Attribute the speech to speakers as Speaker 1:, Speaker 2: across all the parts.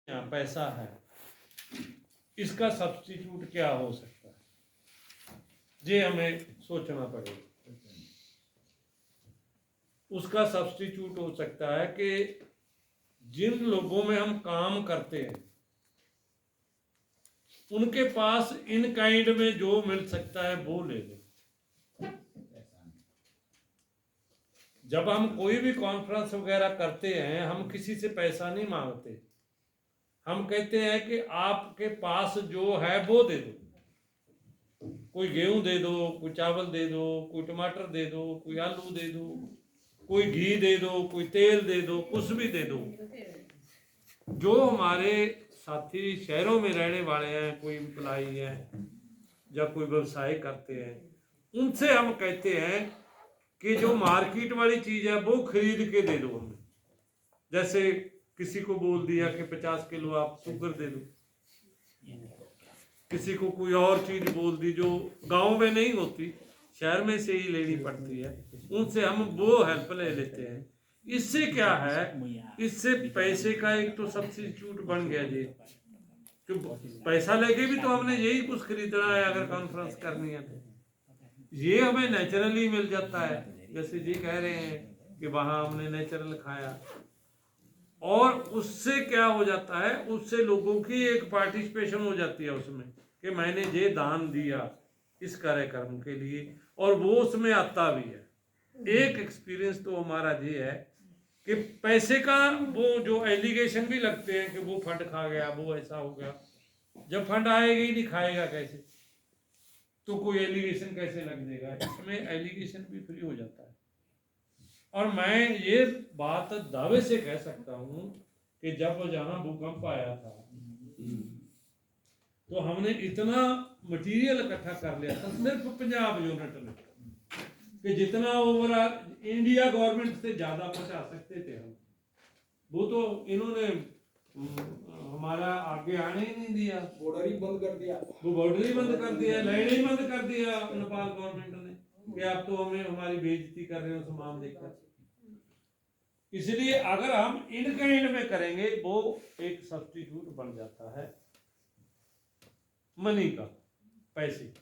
Speaker 1: यहाँ पैसा है, इसका सब्स्टिट्यूट क्या हो सकता है, ये हमें सोचना पड़ेगा। उसका सब्स्टिट्यूट हो सकता है कि जिन लोगों में हम काम करते हैं उनके पास इन काइंड में जो मिल सकता है वो ले लें। जब हम कोई भी कॉन्फ्रेंस वगैरह करते हैं हम किसी से पैसा नहीं मांगते, हम कहते हैं कि आपके पास जो है वो दे दो। कोई गेहूं दे दो, कोई चावल दे दो, कोई टमाटर दे दो, कोई आलू दे दो, कोई घी दे दो, कोई तेल दे दो, कुछ भी दे दो। जो हमारे साथी शहरों में रहने वाले हैं, कोई एम्प्लाई है या कोई व्यवसाय करते हैं, उनसे हम कहते हैं कि जो मार्केट वाली चीज है वो खरीद के दे दो हमें। जैसे किसी को बोल दिया कि 50 किलो आप शुगर दे दो, किसी को कोई और चीज बोल दी जो गांव में नहीं होती, शहर में से ही लेनी पड़ती है, उनसे हम वो हेल्प ले लेते हैं। इससे क्या है, इससे पैसे का एक तो सब्स्टिट्यूट बन गया जी, कि पैसा लेके भी तो हमने यही कुछ खरीदना है अगर कॉन्फ्रेंस करनी है तो ये हमें नेचुरली मिल जाता है। जैसे जी कह रहे हैं कि वहां हमने नेचुरल खाया, और उससे क्या हो जाता है, उससे लोगों की एक पार्टिसिपेशन हो जाती है उसमें कि मैंने ये दान दिया इस कार्यक्रम के लिए, और वो उसमें आता भी है। एक एक्सपीरियंस तो हमारा ये है कि पैसे का वो जो एलिगेशन भी लगते हैं कि वो फंड खा गया, वो ऐसा हो गया, जब फंड आएगा ही नहीं खाएगा कैसे, तो कोई एलिगेशन कैसे लग देगा, इसमें एलिगेशन भी फ्री हो जाता है। और मैं ये बात दावे से कह सकता हूँ कि जब जहाँ भूकंप आया था तो हमने इतना मटेरियल इकट्ठा कर लिया था सिर्फ 50 यूनिट में, कि जितना ओवरऑल इंडिया गवर्नमेंट से ज्यादा पहुंचा सकते थे हम। वो तो इन्होंने हमारा आगे आने ही नहीं दिया,
Speaker 2: बॉर्डर ही बंद कर दिया,
Speaker 1: वो बॉर्डर ही बंद कर दिया, लाइन ही बंद कर दिया नेपाल गवर्नमेंट ने कि आप तो हमें हमारी बेइज्जती कर रहे हो सामान देकर। इसलिए अगर हम इन काइंड में करेंगे वो एक सब्स्टिट्यूट बन जाता है मनी का, पैसे।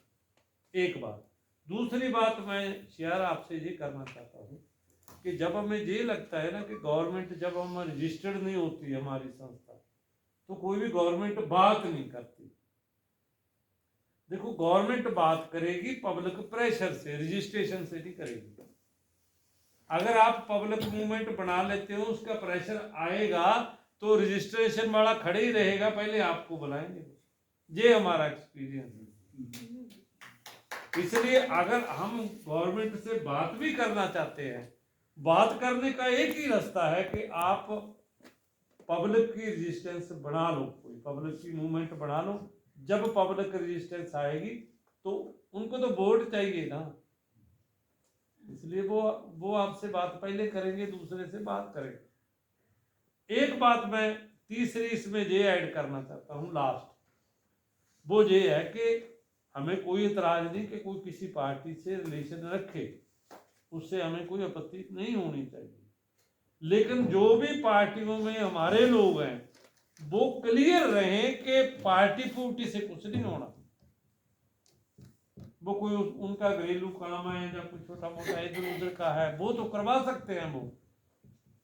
Speaker 1: एक बात। दूसरी बात मैं शेयर आपसे ये करना चाहता हूँ कि जब हमें ये लगता है ना कि गवर्नमेंट, जब हम रजिस्टर्ड नहीं होती हमारी संस्था, तो कोई भी गवर्नमेंट बात नहीं करती। देखो गवर्नमेंट बात करेगी पब्लिक प्रेशर से, रजिस्ट्रेशन से नहीं करेगी। अगर आप पब्लिक मूवमेंट बना लेते हो, उसका प्रेशर आएगा तो रजिस्ट्रेशन वाला खड़े ही रहेगा, पहले आपको बुलाएंगे। ये हमारा एक्सपीरियंस है। इसलिए अगर हम गवर्नमेंट से बात भी करना चाहते हैं, बात करने का एक ही रास्ता है कि आप पब्लिक की रेजिस्टेंस बना लो, कोई पब्लिक की मूवमेंट बना लो। जब पब्लिक रेजिस्टेंस आएगी तो उनको तो वोट चाहिए ना, इसलिए वो आपसे बात पहले करेंगे, दूसरे से बात करेंगे। एक बात मैं तीसरी इसमें ये ऐड करना चाहता हूँ लास्ट, वो ये है कि हमें कोई इतराज नहीं कि कोई किसी पार्टी से रिलेशन रखे, उससे हमें कोई आपत्ति नहीं होनी चाहिए। लेकिन जो भी पार्टियों में हमारे लोग हैं वो क्लियर रहें कि पार्टी फूटी से कुछ नहीं होना। वो कोई उनका घरेलू काम है या कुछ छोटा मोटा इधर उधर का है वो तो करवा सकते हैं वो,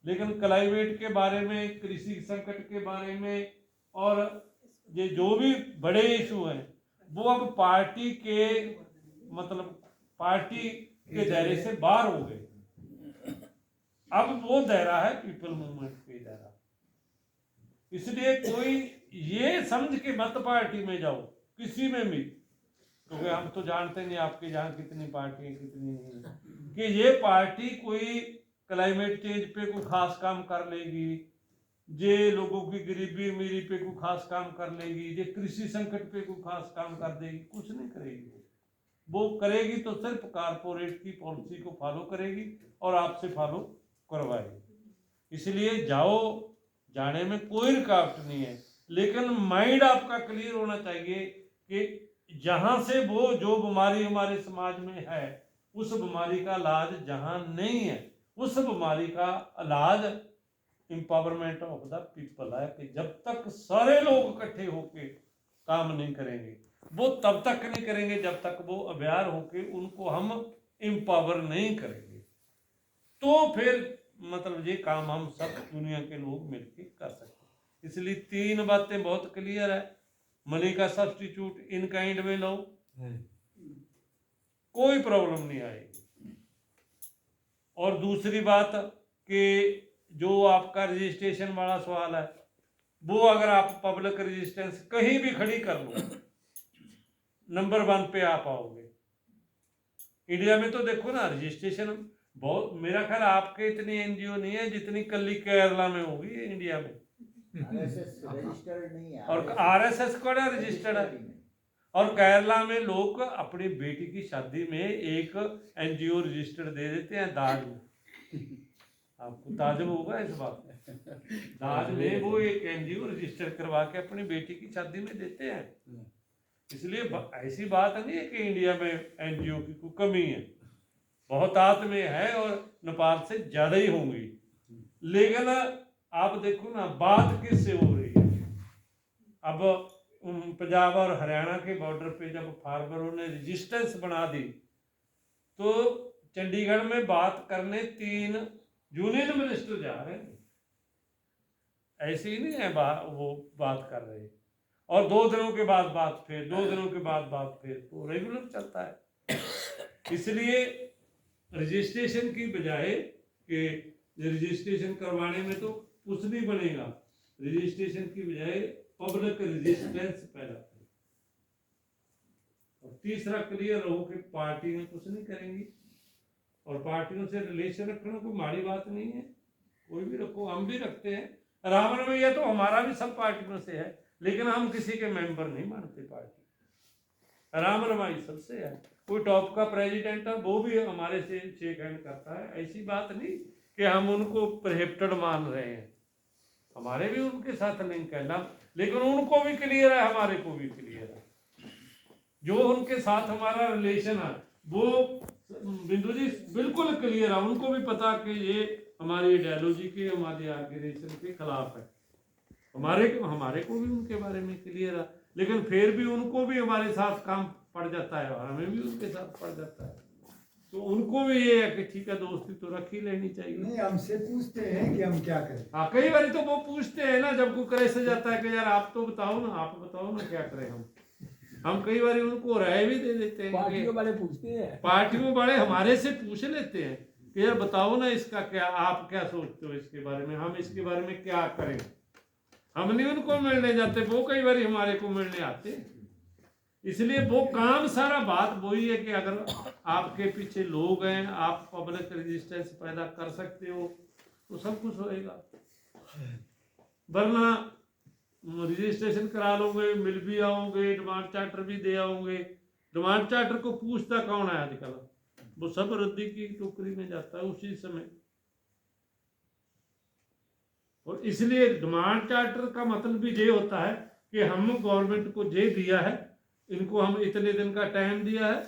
Speaker 1: लेकिन क्लाइमेट के बारे में, कृषि संकट के बारे में, और ये जो भी बड़े इशू हैं वो अब पार्टी के मतलब पार्टी के दायरे से बाहर हो गए। अब वो दायरा है पीपल मूवमेंट के दायरा। इसलिए कोई ये समझ के मत पार्टी में जाओ किसी में भी, क्योंकि हम तो जानते नहीं आपके यहाँ कितनी पार्टी है कितनी नहीं, कि ये पार्टी कोई क्लाइमेट चेंज पे कोई खास काम कर लेगी, ये लोगों की गरीबी अमीरी पे कोई खास काम कर लेगी, ये कृषि संकट पे कोई खास काम कर देगी, कुछ नहीं करेगी। वो करेगी तो सिर्फ कारपोरेट की पॉलिसी को फॉलो करेगी और आपसे फॉलो करवाएगी। इसलिए जाओ, जाने में कोई रुकावट नहीं है, लेकिन माइंड आपका क्लियर होना चाहिए कि जहां से वो जो बीमारी हमारे समाज में है उस बीमारी का इलाज जहां नहीं है, उस बीमारी का इलाज एम्पावरमेंट ऑफ द पीपल है कि जब तक सारे लोग इकट्ठे होके काम नहीं करेंगे, वो तब तक नहीं करेंगे जब तक वो अवेयर होके उनको हम एम्पावर नहीं करेंगे। तो फिर मतलब ये काम हम सब दुनिया के लोग मिलकर कर सकते हैं। इसलिए 3 बातें बहुत क्लियर है। मनी का सब्स्टिट्यूट इन काइंड में लो, कोई प्रॉब्लम नहीं आएगी। और दूसरी बात कि जो आपका रजिस्ट्रेशन वाला सवाल है, वो अगर आप पब्लिक रजिस्टेंस कहीं भी खड़ी कर लो, नंबर 1 पे आप आओगे। इंडिया में तो देखो ना रजिस्ट्रेशन बहुत, मेरा ख्याल आपके इतनी एनजीओ नहीं है जितनी कल्ली केरला में होगी इंडिया में।
Speaker 2: रजिस्टर्ड नहीं है,
Speaker 1: और आरएसएस का रजिस्टर्ड है। और केरला में लोग अपनी बेटी की शादी में एक एनजीओ रजिस्टर्ड दे देते हैं दाज में। आपको ताजुब होगा इस बात में, दाज में वो एक एनजीओ रजिस्टर करवा के अपनी बेटी की शादी में देते हैं। इसलिए ऐसी बात नहीं है कि इंडिया में एनजीओ की कोई कमी है, बहुत आत में है और नेपाल से ज्यादा ही होंगी। लेकिन आप देखो ना बात किससे हो रही है। अब पंजाब और हरियाणा के बॉर्डर पे जब फार्मरों ने रेजिस्टेंस बना दी, तो चंडीगढ़ में बात करने 3 यूनियन मिनिस्टर जा रहे हैं। ऐसे ही नहीं है वो बात कर रहे, और 2 दिनों के बाद बात फिर, 2 दिनों के बाद बात फिर, तो रेगुलर चलता है। इसलिए रजिस्ट्रेशन की बजाय कि रजिस्ट्रेशन करवाने में तो कुछ नहीं बनेगा, रजिस्ट्रेशन की बजाय पब्लिक रेजिस्टेंस पैदा करें। और तीसरा क्लियर रहो कि पार्टी में कुछ नहीं करेंगी, और पार्टियों से रिलेशन रखना कोई माड़ी बात नहीं है, कोई भी रखो, हम भी रखते हैं। राम रवैया तो हमारा भी सब पार्टियों से है, लेकिन हम किसी के मेंबर नहीं मानते पार्टी। राम रवाई सबसे है, कोई टॉप का प्रेसिडेंट है वो भी हमारे से शेक हैंड करता है। ऐसी बात नहीं कि हम उनको प्रोहिबिटेड मान रहे हैं, हमारे भी उनके साथ लिंक है ना, लेकिन उनको भी क्लियर है, हमारे को भी क्लियर है। जो उनके साथ हमारा रिलेशन है वो बिंदु जी बिल्कुल क्लियर है, उनको भी पता कि ये हमारी आइडियोलॉजी के, हमारी ऑर्गेनाइजेशन के खिलाफ है। हमारे को भी उनके बारे में क्लियर है, लेकिन फिर भी उनको भी हमारे साथ काम पड़ जाता है और हमें भी उनके साथ पड़ जाता है। तो उनको भी ये है कि ठीक है दोस्ती तो रख ही लेनी चाहिए।
Speaker 3: नहीं, हमसे पूछते हैं कि हम क्या करें।
Speaker 1: हाँ, कई बार तो वो पूछते हैं ना, जब कोई करे से जाता है कि यार आप तो बताओ ना, आप बताओ ना क्या करें हम कई बार उनको राय भी दे देते हैं।
Speaker 4: पार्टियों वाले पूछते हैं,
Speaker 1: पार्टियों वाले हमारे से पूछ लेते हैं कि यार बताओ ना इसका क्या, आप क्या सोचते हो इसके बारे में, हम इसके बारे में क्या करें। हम नहीं उनको मिलने जाते, वो कई बार हमारे को मिलने आते हैं। इसलिए वो काम सारा बात वही है कि अगर आपके पीछे लोग हैं, आप पब्लिक रेजिस्टेंस पैदा कर सकते हो तो सब कुछ होएगा। वरना रजिस्ट्रेशन करा लोगे, मिल भी आओगे, डिमांड चार्टर भी दे आओगे, डिमांड चार्टर को पूछता कौन है आजकल, वो सब रद्दी की टोकरी में जाता है उसी समय। और इसलिए डिमांड चार्टर का मतलब भी ये होता है कि हम गवर्नमेंट को ये दिया है, इनको हम इतने दिन का टाइम दिया है,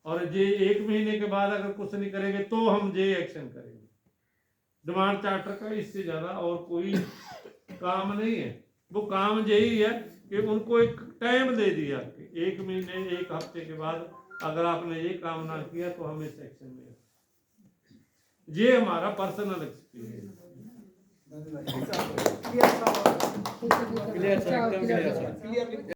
Speaker 1: और ये 1 महीने के बाद अगर कुछ नहीं करेंगे तो हम ये एक्शन करेंगे। डिमांड चार्टर का इससे ज्यादा और कोई काम नहीं है। वो काम यही है कि उनको एक टाइम दे दिया कि 1 महीने 1 हफ्ते के बाद अगर आपने ये काम ना किया तो हम इस एक्शन में। ये हमारा पर्सनल एक्सपीरियंस।
Speaker 4: क्लियर सर, एकदम क्लियर सर।